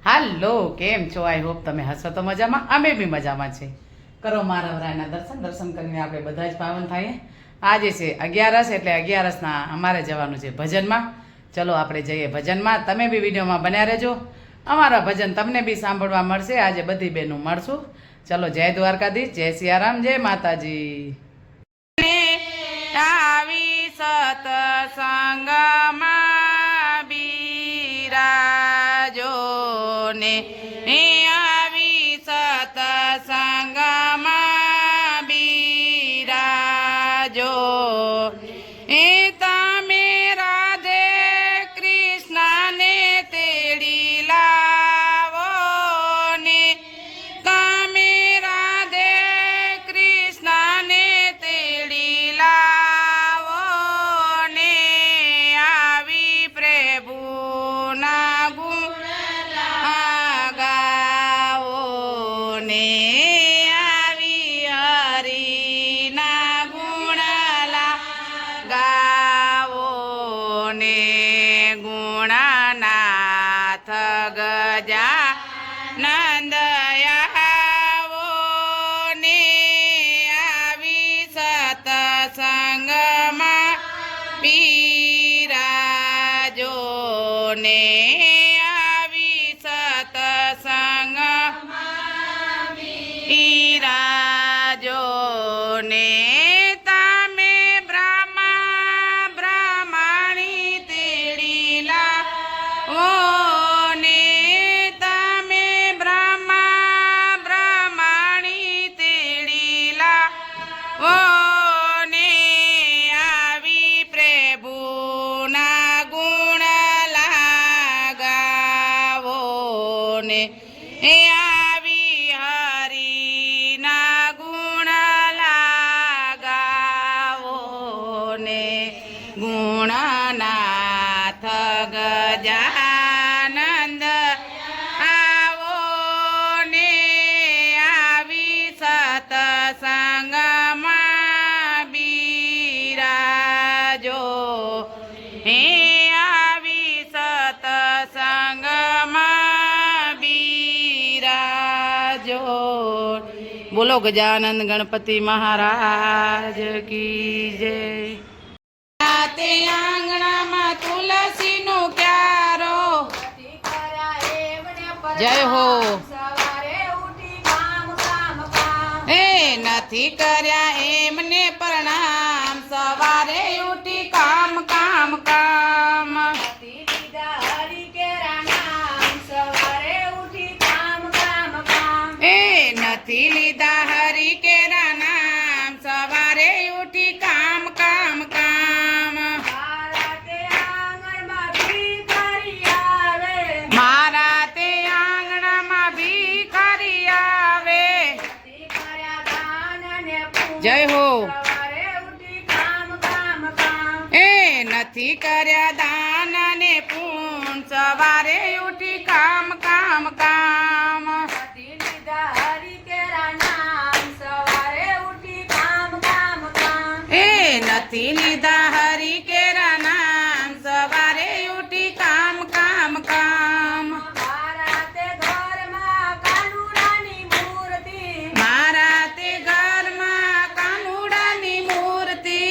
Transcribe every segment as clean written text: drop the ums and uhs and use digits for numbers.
હાલો, કેમ છો? I hope તમે હસો તો મજામાં, અમે બી મજામાં છે. કરો મારા વરાયના દર્શન કરીને આપણે બધા જ પાવન થઈએ. આજે છે 11 એટલે 11ના અમારે જવાનું છે ભજનમાં. ચલો આપણે જઈએ ભજનમાં. તમે બી વિડીયોમાં બન્યા રહેજો. અમારા ભજન તમને બી સાંભળવા મળશે. આજે બધી બહેનું મળશું. ચલો, જય દ્વારકાધીશ, જય સિયારામ, જય માતાજી. આવી સતસંગમાં બિરાજો ને આવી સતસંગમાં બિરાજો એ તમે રાધે કૃષ્ણને તેડી લાવો ને તમે રાધે કૃષ્ણને તેડી લાવો ને આવી પ્રભુના ગુણ ગાવો ને આવી હરિના ગુણ ગાવો ને ગુણનાથ ગજાનંદયાવો ને આવી સતસંગમાં બિરાજો ને આવી સતસંગમાં બિરાજો ને તમે બ્રાહ્મણી તેડી લાવો ને તમે બ્રાહ્મણી તેડી લાવો ને આવી પ્રભુના ગુણ ગાવો ને આવી હરિના ગુણ ગાવો ને ગુણનાથ ગજાનંદ આવો ને આવી સતસંગમાં બિરાજો હે આવી સતસંગમાં બિરાજો. બોલો ગજાનંદ ગણપતિ મહારાજ કી જય. તે આંગણામાં તુલસીનું ક્યારો જય હો એ નથી કર્યા એમને પ્રણામ સવારે ઉઠી કામ કામ કામ એ નથી લીધા હરી કેરા નામ સવારે ઉઠી કામ કામ કામ મારા તે આંગણામાં ભિખારી આવે જય હો એ નથી કર્યા દાન ને પૂન સવારે ઉઠી કામ કામ કામ એ નથી લીધા હરી કેરા નામ સવારે ઉઠી કામ કામ કામ મારા તે ઘરમાં કાનુડાની મૂર્તિ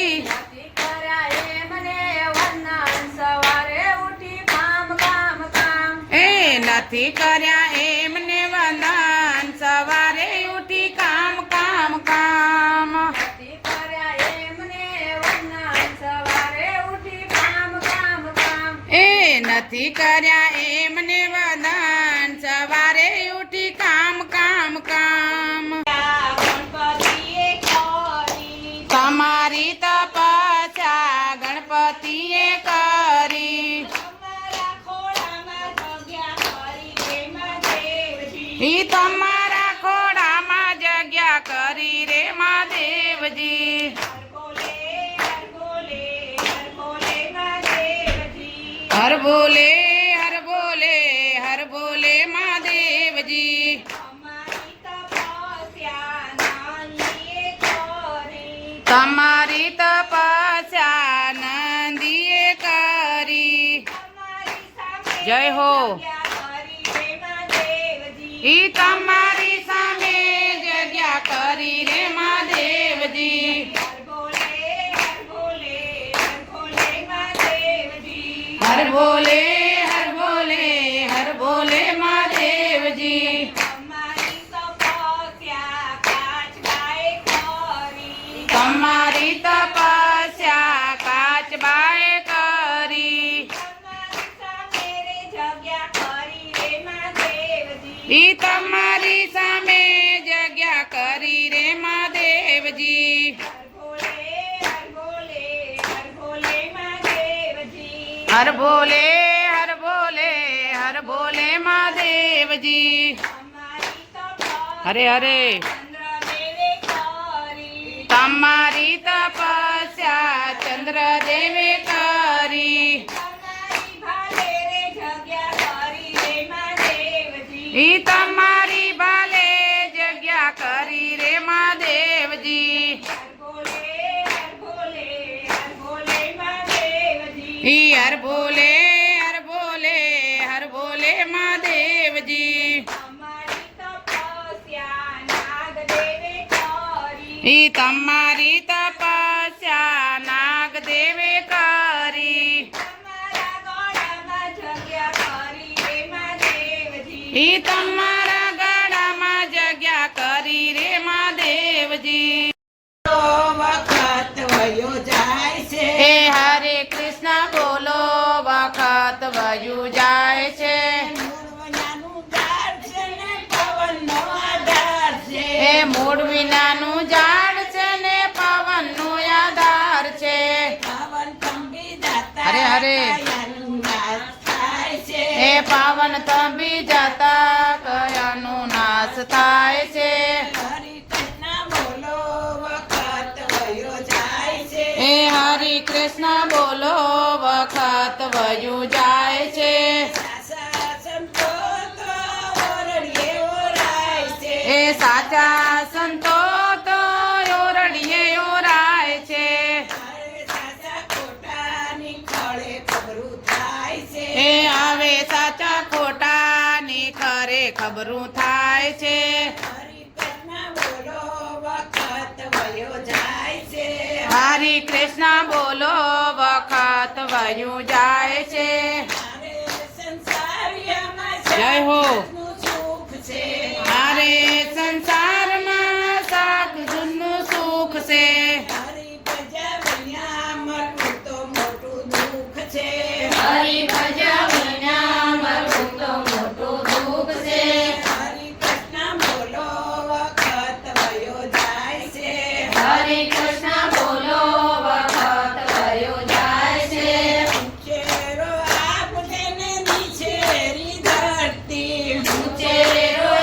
એ નથી કર્યા એમને વંદન સવારે ઉઠી કામ કામ કામ એ નથી કર્યા એમને વંદન સવારે ઉઠી કામ કામ કામ તમારી તપસ્યા ગણપતિએ કરી ઈ તમારા ખોડામાં જગ્યા કરી રે મહાદેવજી હર બોલે હર બોલે હર બોલે મહાદેવજી તમારી તપસ્યા નંદીએ કરી જય હો ઈ તમારી સામે જગ્યા કરી રે મહાદેવજી હર બોલે હર બોલે હર બોલે મહાદેવજી હર બોલે હર બોલે હર બોલે મહાદેવજી તમારી તપસ્યા કાચબાએ કરી તમારી તપસ્યા કાચબાએ કરી તમારી સામે રે જગ્યા કરી રે મહાદેવજી ઈ તમારી સામે જગ્યા કરી રે મહાદેવજી હર બોલે હર બોલે હર બોલે મહાદેવજી હર બોલે હર બોલે હર બોલે મહાદેવજી તમારી તપસ્યા હરે હરે ચંદ્રદેવે કરી તમારી તપસ્યા ચંદ્રદેવે કરી તમારી ભાલે રે જગ્યા કરી રે મહાદેવજી ઈ તમારી ભાલે જગ્યા કરી રે મહાદેવજી હર બોલે હર બોલે હર બોલે મહાદેવજી ઈ હર બોલે હર બોલે હર બોલે મહાદેવજી તમારી તપસ્યા નાગદેવે કરી ઈ તમારી તપસ્યા નાગદેવે કરી તમારા ગળામાં જગ્યા કરી રે મહાદેવજી ઈ તમારા ગળામાં જગ્યા કરી રે મહાદેવજી વખત વયો જાય છે હે હરે કૃષ્ણ બોલો વખત વયું જાય છે મૂળવનાનું ઝાડ છે ને પવનનો આધાર છે એ મૂળ વિનાનું ઝાડ છે ને પવનનો આધાર છે પવન થંભી જતા હરે હરે. કાયાનું નાશ થાય છે એ પાવન તંબી જતા કયાનું નાશ થાય છે હરિ કૃષ્ણ બોલો વખત વયો જાય છે એ હરે કૃષ્ણ બોલો વખત વયું જાય છે સાસા સંતો તો ઓરડીએ ઓરાય છે એ સાચા સંતો તો ઓરડીએ ઓરાય છે અરે સાસા ખોટાની ખળે ખબરું થાય છે એ આવે સાચા ખોટાની ખરે ખબરું થાય છે હરિ કૃષ્ણ બોલો વખત વયો જાય છે હરે કૃષ્ણ બોલો વખત વયું જાય છે અરે સંસારિયામાં જય હો. શાંતિનું સુખ છે અરે સંસારમાં સાક જૂનું સુખ છે હરિ ભજવ્યા મરવું તો મોટું દુઃખ છે હરી ભજ્યા વિના મરવું તો મોટું દુઃખ છે હરિ કૃષ્ણ બોલો વખત વયો જાય છે હરે કૃષ્ણ બોલો વખત વયું જાય છે ઉછેરો આપ છે ને નીચેરી ધરતી ઉચેરો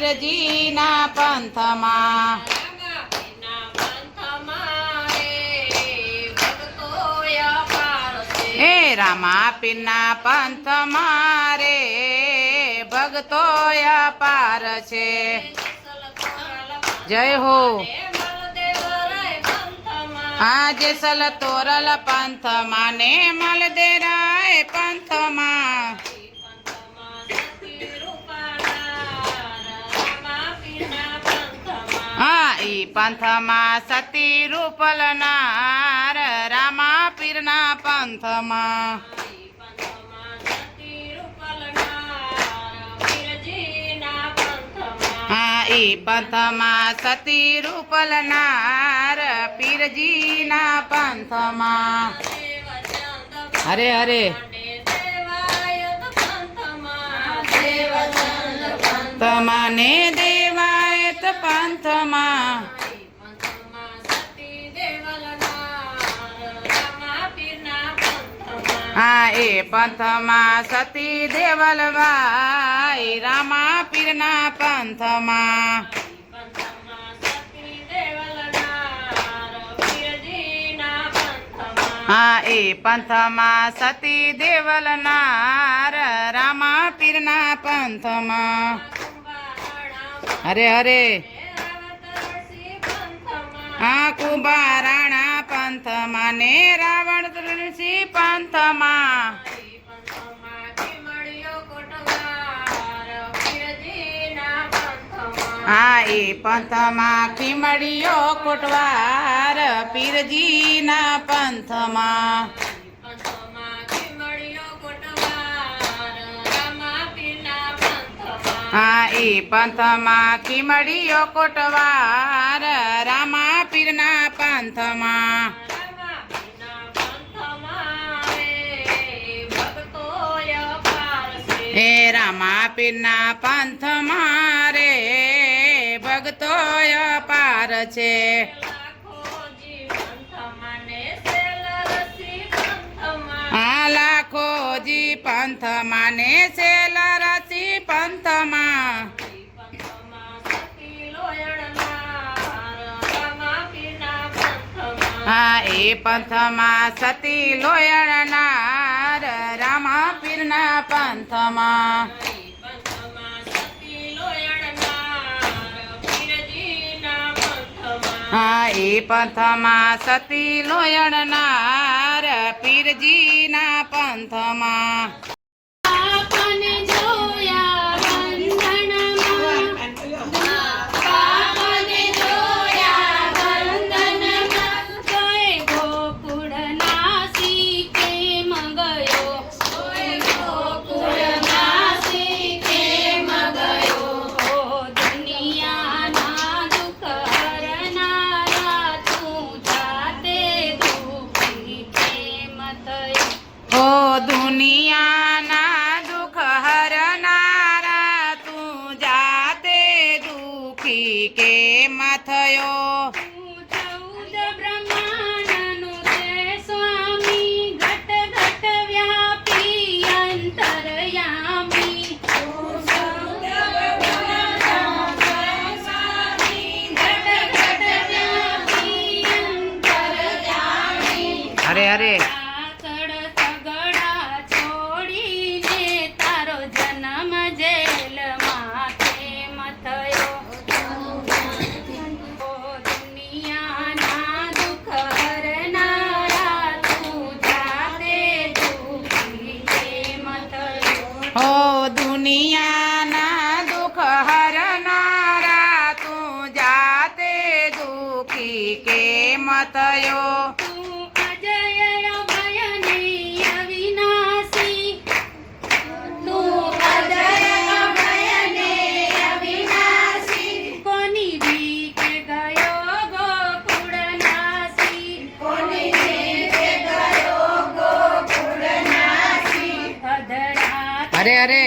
પીરજીના પંથમાં એ રામાપીરના પંથમાં રે ભક્તો અપાર છે. જય હો. આજે સલ તોરલ પંથમાં ને મલદેરાય પંથમાં હા ઈ પંથમાં સતી રૂપલનાર રામાપીરના પંથમાં હા ઈ પંથમાં સતી રૂપલનાર પીરજીના પંથમાં હરે હરે તમને દેવાયત પંથમાં હા એ પંથમાં સતી દેવલવાય રામાપીરના પંથમાં હા એ પંથમાં સતી દેવલનાર રામાપીરના પંથમાં હરે હરે હા કુંભારાણા પંથમાં ને રાવણ તુલસી પંથમાં હા એ પંથમાં ખીમડીયો કોટવાર પીરજીના પંથમાં હા એ પંથમાં ખીમડીયો કોટવાર રામાપીરના પંથમાં એ રામાપીરના પંથમાં રે ભક્તો અપાર છે. આ લાખોજી પંથમાં ને સેલરસી પંથમાં હા એ પંથમાં સતી લોયણનાર રામાપીરના પંથમાં હા એ પંથમાં સતી લોયણનાર પીરજીના પંથમાં દુનિયાના દુઃખ હરનારા તું જાતે દુઃખી કેમ થયો. હરે હરે હો દુનિયાના દુઃખ હરનારા તું જાતે દુઃખી કેમ થયો. અરે અરે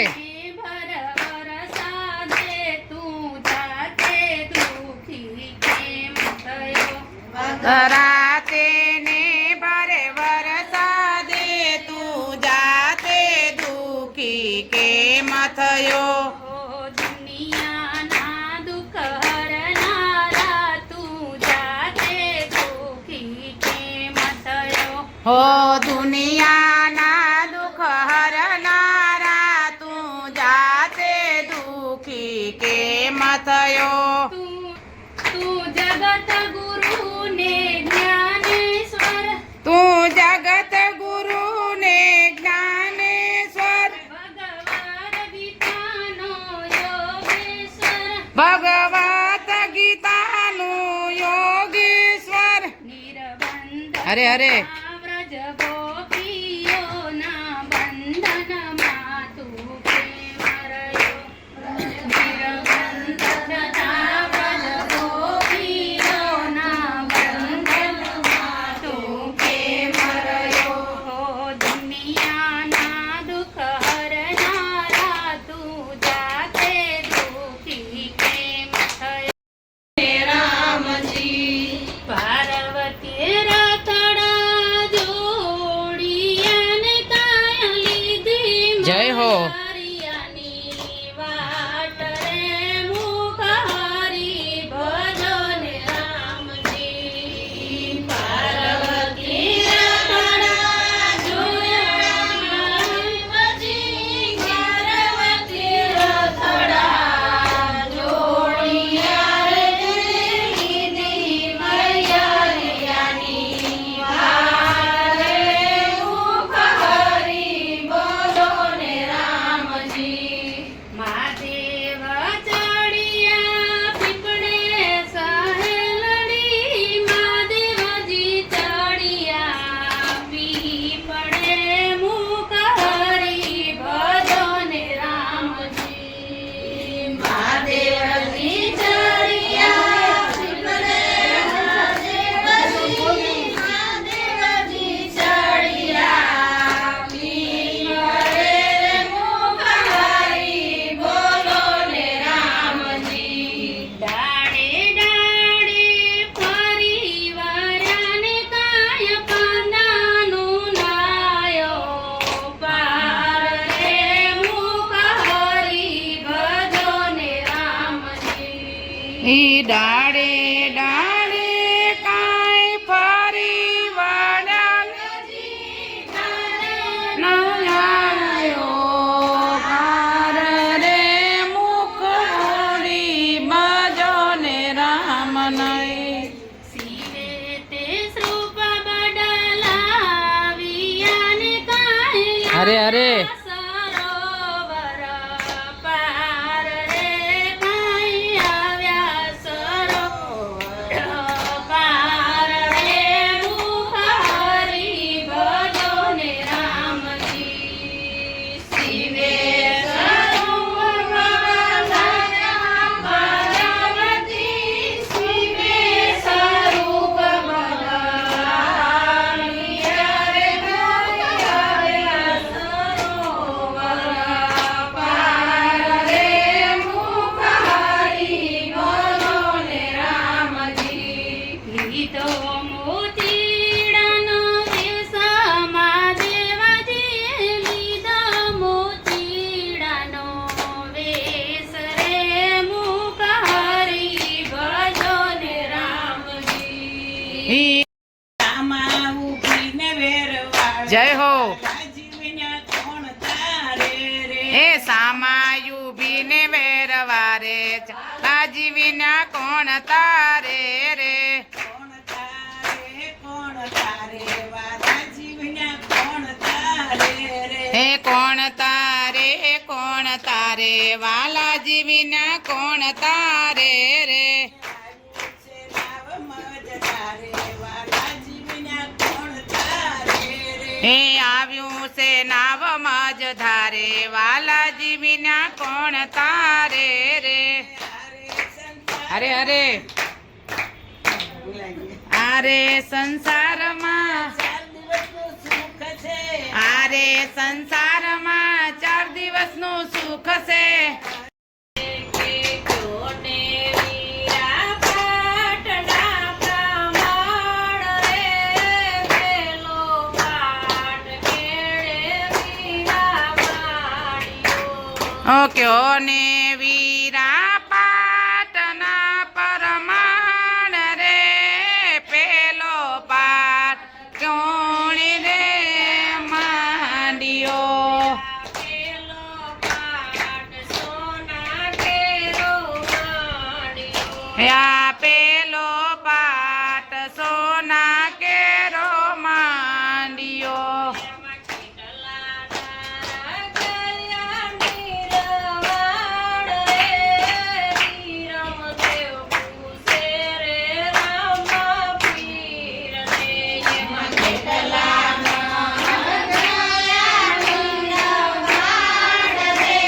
રાતે ને ભરે વરસાદે તું જાતે દુઃખી કેમ થયો. દુનિયાના હો દુનિયાના દુઃખ હરનારા તું જાતે દુખી કેમ થયો તું જગત ગુરુ ને જ્ઞાનેશ્વર તું જગત ગુરુ ને જ્ઞાનેશ્વર ભગવદ ગીતાનો યોગેશ્વર ભગવત ગીતાનું યોગેશ્વર નિર્બંધ અરે અરે વ્રજ ગોપીઓના બંધનમાં તું કેમ રહ્યો નિર્બંધ તથા વ્રજ ગોપીઓના બંધનમાં તું કેમ રહ્યો હો દુનિયાના દુઃખ હરનારા તું જાતે દુઃખી કેમ થયો રામજી પાર્વતી રથડા જોડિયાને કાયા લીધી જય હો. મારિયાની વાટ રે મુખ હરી ભજો ને રામજી પાર્વતી રથડા જોડિયાને પછી પાર્વતી રથડા જોડિયા રે લીધી મૈયારિયાની વારે મુખ હરી બોલો ને રામજી મહાદેવ ચડિયા પીપળે સહેલડી મહાદેવજી ચડિયા પીપળે મુખ હરી ભજો ને રામજી મહાદેવજી ચડિયા પીપળે મહાદેવજી ચડિયા પીપળે મુખ હરી બોલો ને રામજી ડાળે ડાળે ફરી વાર્યાને કાય પાંદાનું નાયો પાર રે મુખ હરી ભજો ને રામજી ઈ ડાળે ડાળે કાંઈ ફરી વાળા નયાયો પાર રે મુખ હરી ભજો ને રામ નહીં શિવે તે શ્રુપ બદલાવિયાને કાય અરે અરે સરોવર પાર રે કાય આવ્યા સરોવર પાર રે મુખ હરી ભજો ને રામજી શિવે સરોવર ભગવતી શિવે સ્વરૂપ બદલાવિયા રે કાય આવ્યા સરોવર પાર રે મુખ હરી બોલો ને રામજી લીધો મોતીડાનો વેશ મહાદેવજી લીધો મોતીડાનો વેશ રે મુખ હરી ભજો ને રામજી ઈ આમાં ઊભીને વેરવાળા જય હો. રાજીવના કોણ તારે રે એ સામાયુ ભીને વેરવારે રાજી વિના કોણ તારે રે કોણ તારે વા રાજીવના કોણ તારે રે હે કોણ તારે વાલાજી વિના કોણ તારે રે છે નાવ મજ તારે વા રાજીવના કોણ તારે રે હે આવ્યું છે નાવ મજ ધારે વાલાજી વિના કોણ તારે રે અરે અરે આરે સંસારમાં આરે સંસારમાં 4 દિવસનું સુખ છે ઓકે ઓને વીરા પાટના પરમાણ રે પેલો પાટ કોણ આપેલો પાટ સોના કેરો માંડ્યો એમાં કેટલાના ગયા નીરવાડ રે, રમદેવ પૂછે રે રામ પીરને. એમાં કેટલાના ગયા નીરવાડ રે,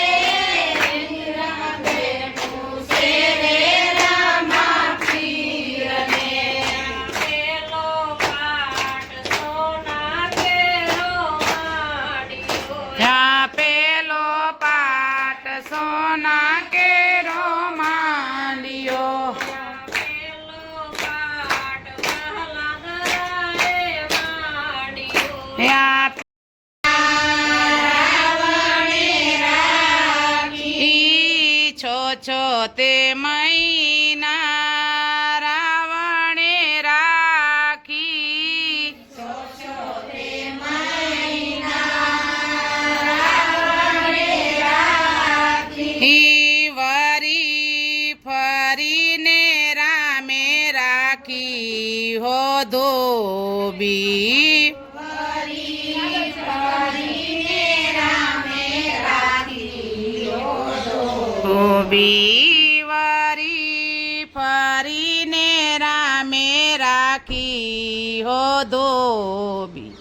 રમદેવ પૂછે રે રામ પીરને. આપેલો પાટ સોના કેરો માંડ્યો. આપેલો પાટ સોના કેરો માંડ્યો આપેલો પાટ પ્રહલાદરાએ માંડ્યો. ઈ છો તે મહિના રાવણે રાખી ઈ વરી ફરીને રામે રાખી હો ધોબી ધોબી વરી ફરીને રામે રાખી હો ધોબી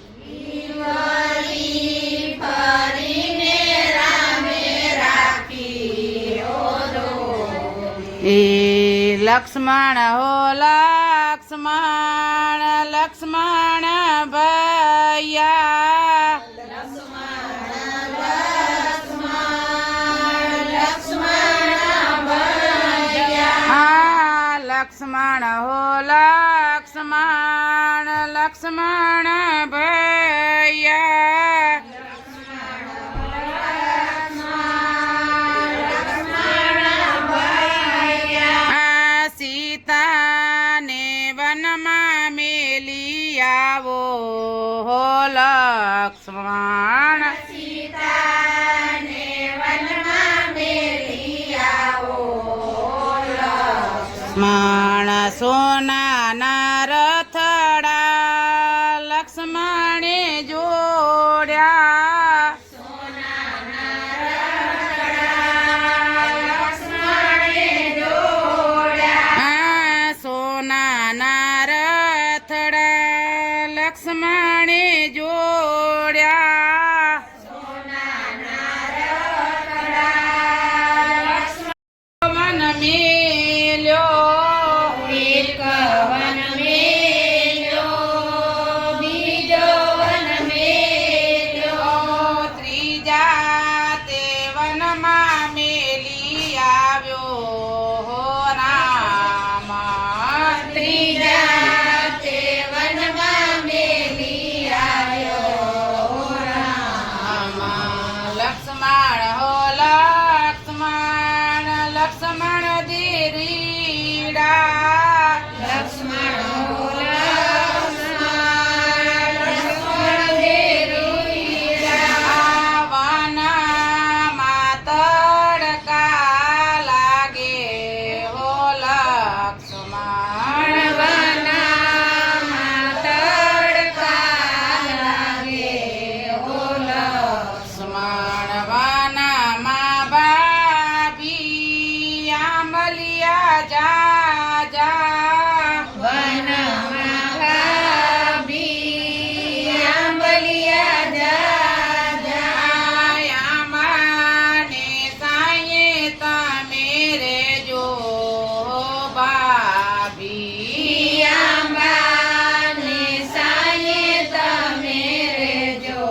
એ લક્ષ્મણ હો લક્ષ્મણ લક્ષ્મણ ભૈયા હા લક્ષ્મણ હો લક્ષ્મણ લક્ષ્મણ ભૈયા આ સીતાને વનમાં મેલી આવો હો લક્ષ્મણ લક્ષ્મણ સોનાના રથડા લક્ષ્મણે જોડ્યા આ સોનાના રથડા લક્ષ્મણે જોડ્યા વન મેલ્યો એક વન મેલ્યો, બીજો વન મેલ્યો, ત્રીજા તે વનમાં મેલી આવ્યો હો રામ ત્રીજા તે વનમાં મેલી આવ્યો રામ. લક્ષ્મણ હો લક્ષ્મણ લક્ષ્મણ દીરીડા લક્ષ્મણ હો લક્ષ્મણ, લક્ષ્મણ દેરુઈરા. વનમાં તડકા લાગે હો લક્ષ્મણ વનમાં તડકા લાગે હો લક્ષ્મણ વનમાં ભાભી આંબલિયા જા જા વનમાં ભાભી આંબલિયા જા જા. આયામાને સાંયે તમે રેજો ભાભી આંબાને સાયે તમે રેજો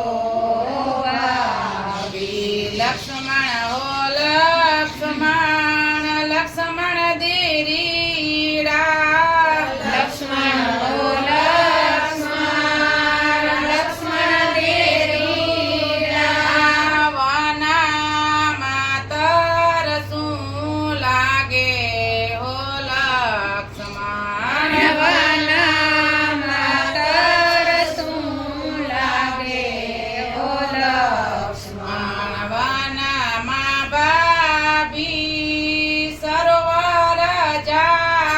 ભાભી. લક્ષ્મણ હો લક્ષ્મણ લક્ષ્મણ દેરીડા લક્ષ્મણ હો લક્ષ્મણ, લક્ષ્મણ દેરીરા. વનમાં તરસું લાગે હો લક્ષ્મણ વનમાં તરસું લાગે હો લક્ષ્મણ. વનમાં ભાભી સરોવર જા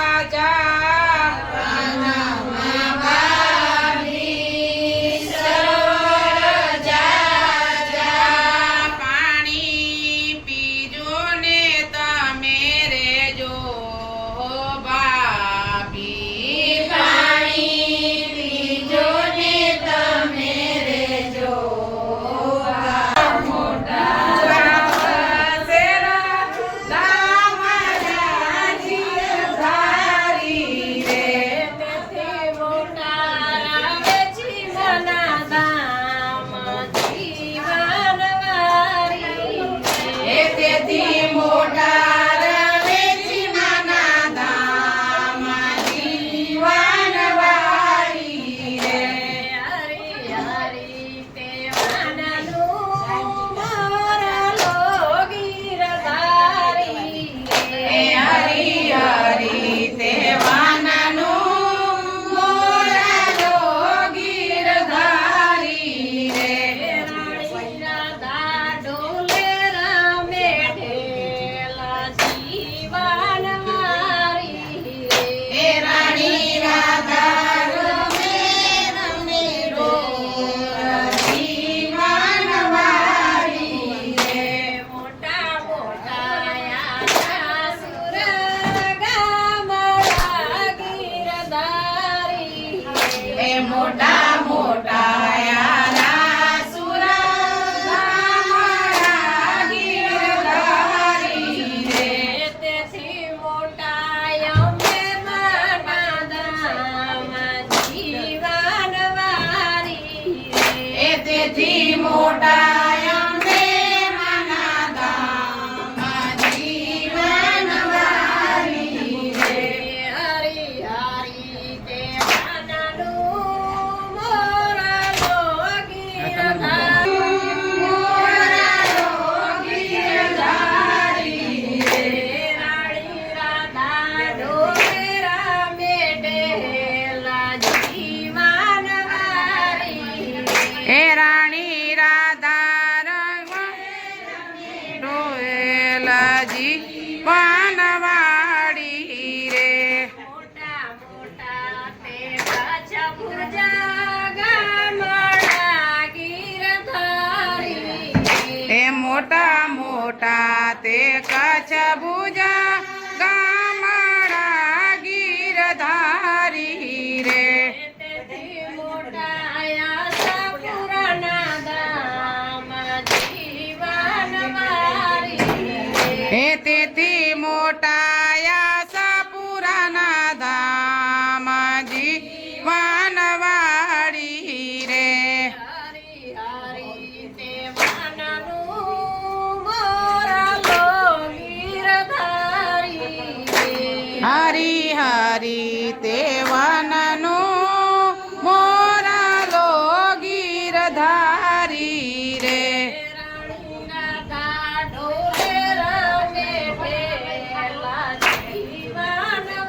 વાનવાડી રે મોટા મોટા તે કચ્છભુજા ગામડા ગીરધારી એ મોટા મોટા તે કચ્છભુજા ગામડા ગીરધારી રે તેથી મોટા આયાસપુરના ધામ જીવનવારી હે તેથી મોટા યાસપુરાના ધામ જીવનવાડી રે હરી હરી તે વાનનું મોરાલો ગીરધારી હરી હરી તે વનનું મોરાલો ગીરધારી રે રાણીના ગાઢોલે રંગે ઢેલા જીવનવારી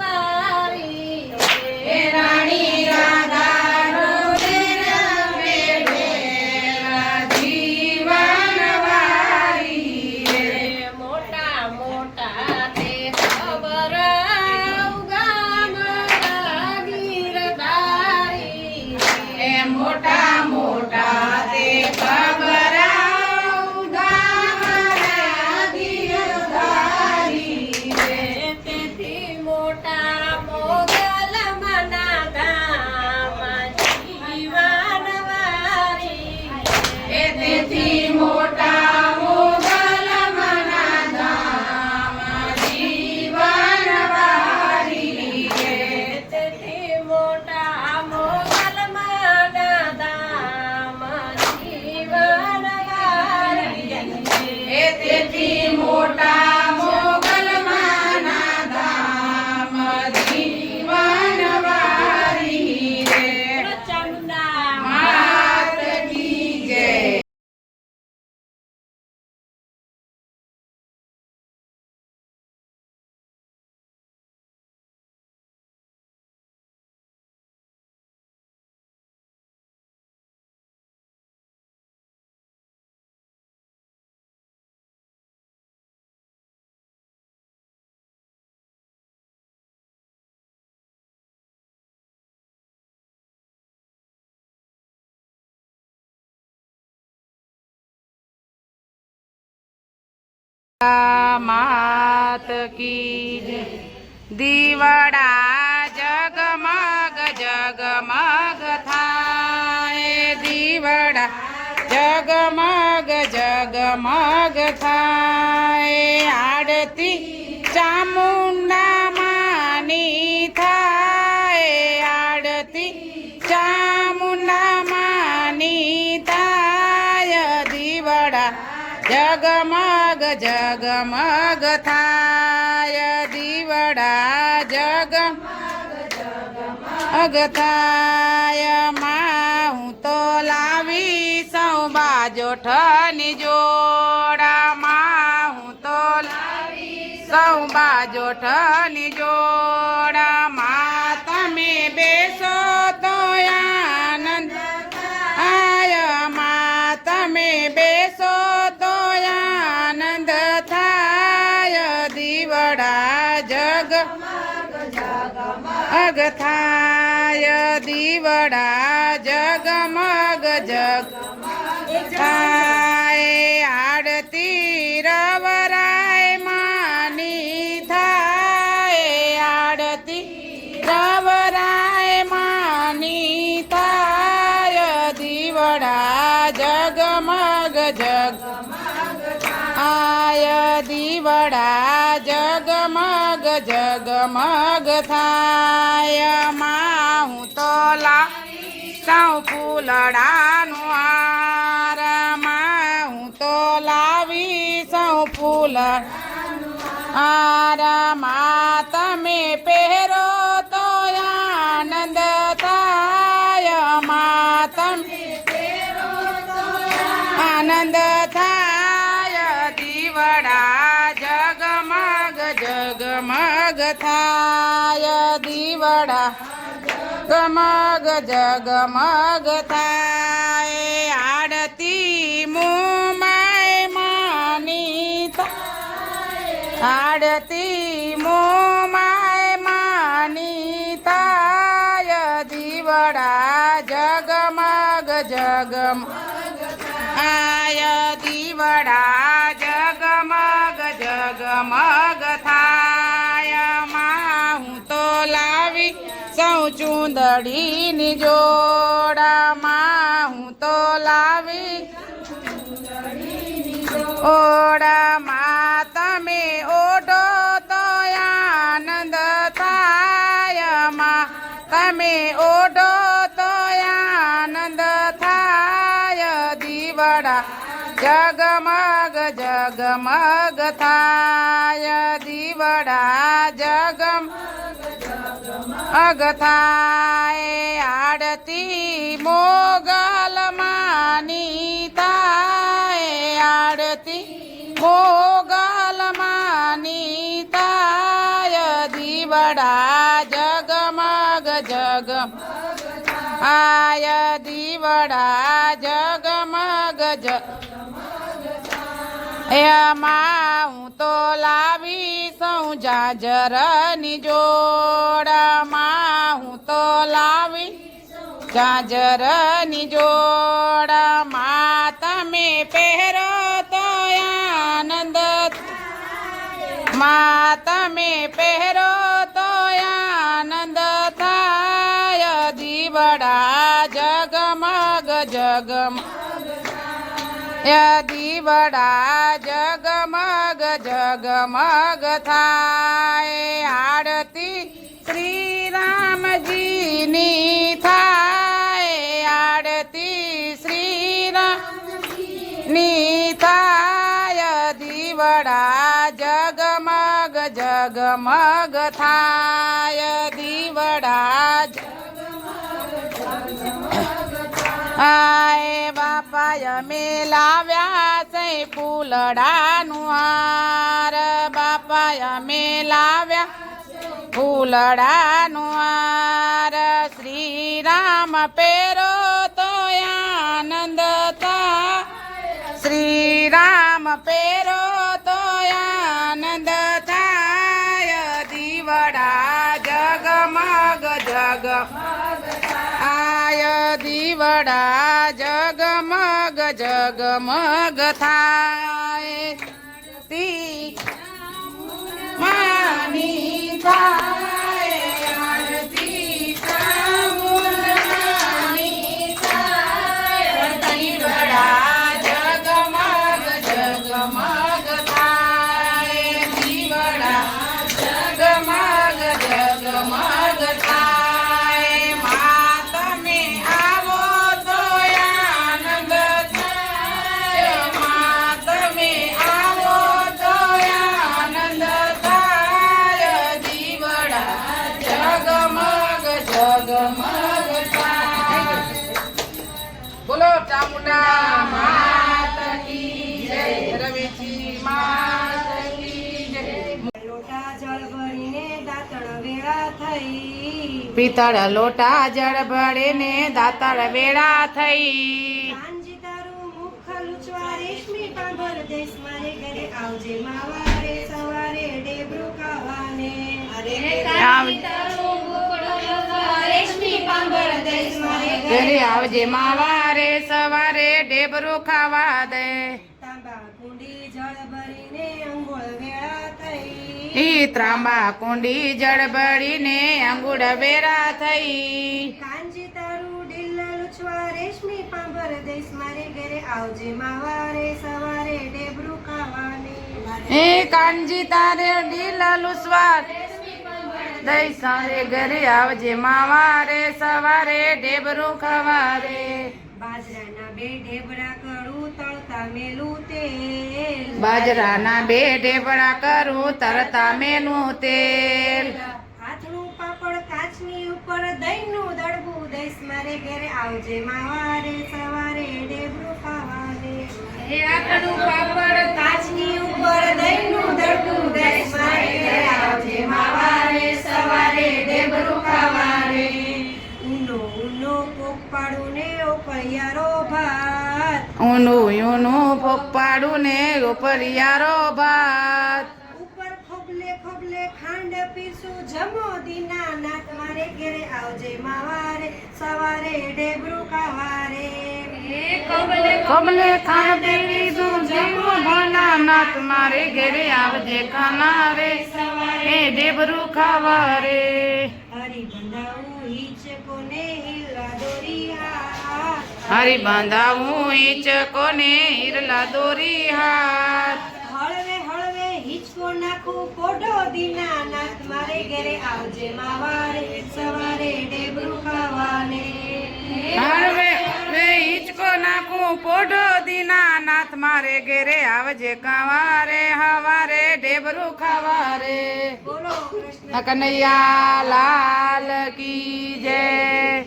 હે રાણી રાધાનો જીવનવારી રે મોટા મોટા તે ખબર ગામડા ગીરધારી એ મોટા મોટા તે ખબરાવ ગામડા ગીરધારી રે તેથી મોટા મોગલ મના ધામ જીવનવારી એ તેથી મોટા મોગલ મના ધામ જીવનવારી રે તેથી મોટા મોગલ મના ધામ જીવનવારી એ તેથી મોટા મોગલ માના ધામ જીવનવારી રે પ્રચંડા માત કી જય માત કી જય. દીવડા જગમગ જગમગ થાય દીવડા જગમગ જગમગ થાય આડતી ચામુંડા માની થાય આડતી ચામુંડા માની થાય દીવડા જગમગ જગમગ થાય દીવડા જગમગ થાય માં હું તો લાવી સૌ બાજોઠની જોડા માં હું તો લાવી સૌ બાજોઠની જોડા માં તમે બેસો તો આનંદ આય માં તમે બેસો તો આનંદ થાય દીવડા જગ અગ થાય દીવડા જગમગ જગ થાય આડતી રવરાય માની થાય આડતી રવરાય માની થાય દીવડા જગમગ જગ આય દીવડા જગમગ જગમગ થાય માં હું તો લાવી સૌ ફૂલડાનું હાર માં હું તો લાવી સૌ ફૂલ હાર માં તમે પહેરો તો આનંદ થાય માં તમે આનંદ થાય દીવડા જગમગ જગમગ થાય દીવડા જગમગ જગમગ થાય આડતી મુંબઈ માની આડતી મોમાય માની થાય દીવડા જગમગ જગમ આય દીવડા જગમગ જગમગ થાય માં હું તો લાવી સૌ ચૂંદડીની જોડામાં હું તો લાવી ઓડામાં તમે ઓઢો તો આનંદ થાય માં તમે ઓઢો તો આનંદ થાય દીવડા જગમગ જગમગ થાય દીવડા જગમગ થાય આડતી મોગલ માની થાય આડતી મોગલ માની થાય દીવડા જગમગ જગમ આય દીવડા જગમગ એમાં હું તો લાવી સૌ જાજરની જોડામાં હું તો લાવી જાજરની જોડામાં તમે પહેરો તો આનંદ માં તમે પહેરો તો આનંદ થાય દીવડા જગમગ જગમ દીવડા જગમગ જગમગ થાય આરતી શ્રી રામજીની થાય આરતી શ્રી રામની થાય દીવડા જગમગ જગમગ થાય દીવડા આય બાપા અમે લાવ્યા છે ફૂલડાનું હાર બાપા અમે લાવ્યા ફૂલડાનું હાર શ્રી રામ પેરો તો આનંદ થાય શ્રી રામ પેરો તો આનંદ થાય દીવડા જગમગ જગ આય દીવડા જગમગ જગમગ થાય તી માની થાય આરતી સામુંડની થાય દીવડા જગમગ જગમગ થાય દીવડા જગમગ જગમગ થાય મા તમે આવો તો આનંદ થાય મા તમે આવો તો આનંદ થાય દીવડા જગમગ જગમગ થાય બોલો ચામુંડા માત કી જય રવેચી માત કી જય લોટા જળ ભરીને દાતણ વેળા થઈ પિત્તળ લોટા જળ ભળીને દાતળ વેળા થઈ કાંજી તારું મુખ લૂછવા રેશમી પાંભર દેશ મારે ઘરે આવજે માવારે સવારે ડેબરું ખાવાને કાંજી તારું મુખ લૂછવા રેશમી પાંભર દેશ મારે ઘરે આવજે માવારે સવારે ઢેબરું ખાવા દે તાંબા કુંડી જળ ભરીને અંગોળ વેળા થઈ ઈ ત્રાંબા કુંડી જળ ભળીને અંગુડ વેરા થઈ કાંજી તારું ડીલા લૂછવા રેશમી પાંભર દેશ મારે ઘરે આવજે માવારે સવારે ડેબરું ખાવાને એ કાનજી તારે ઢીલાલું સ્વાદ દઈ સારે ઘરે આવજે માવારે સવારે ઢેબરું ખવારે બાજરાના બે ઢેબરા કરું તળતા મેલું તેલ બાજરાના બે ઢેબરા કરું તરતા મેનું તેલ હાથનું પાપડ કાચની ઉપર દહીંનું દડબું દઈશ મારે ઘરે આવજે માવારે સવારે ઢેબરું ખાવાને હાથનું પાપડ કાચની ઉપર દહીંનું દડબું દઈશ મારે ઘરે આવજે માવારે સવારે ઢેબરું ખાવાને ઊનો ઊનો કોક પાડું ને ઓપળિયારો ભાત ઊનું ઊનું પપ્પાડું ને ઉપરિયારો ભાત ઉપર કમલે ખાંડ પીરસું જમો દીનાનાથ મારે ઘેરે આવજે માવારે સવારે ઢેબરું ખાવારે કમલે ખાંડ પીરસું જમો દીનાનાથ મારે ઘેરે આવજે ખાના રે એ ઢેબરું ખાવા રે. હરી બંધાવું હિચ કોને હિલા દોરી હાથ હરી બાંધાવું ઈચકો ને હિરલા દોરી હાથ. હળવે હળવે હિચકો નાખું પોઢો દીનાનાથ મારે ઘેરે આવજે માવારે સવારે ઢેબરું ખાવાને હળવે હળવે હિચકો નાખું પોઢો દીનાનાથ મારે ઘેરે આવજે કાવારે હવારે ઢેબરું ખાવા રે. બોલો કૃષ્ણ કનૈયા લાલ કી જય.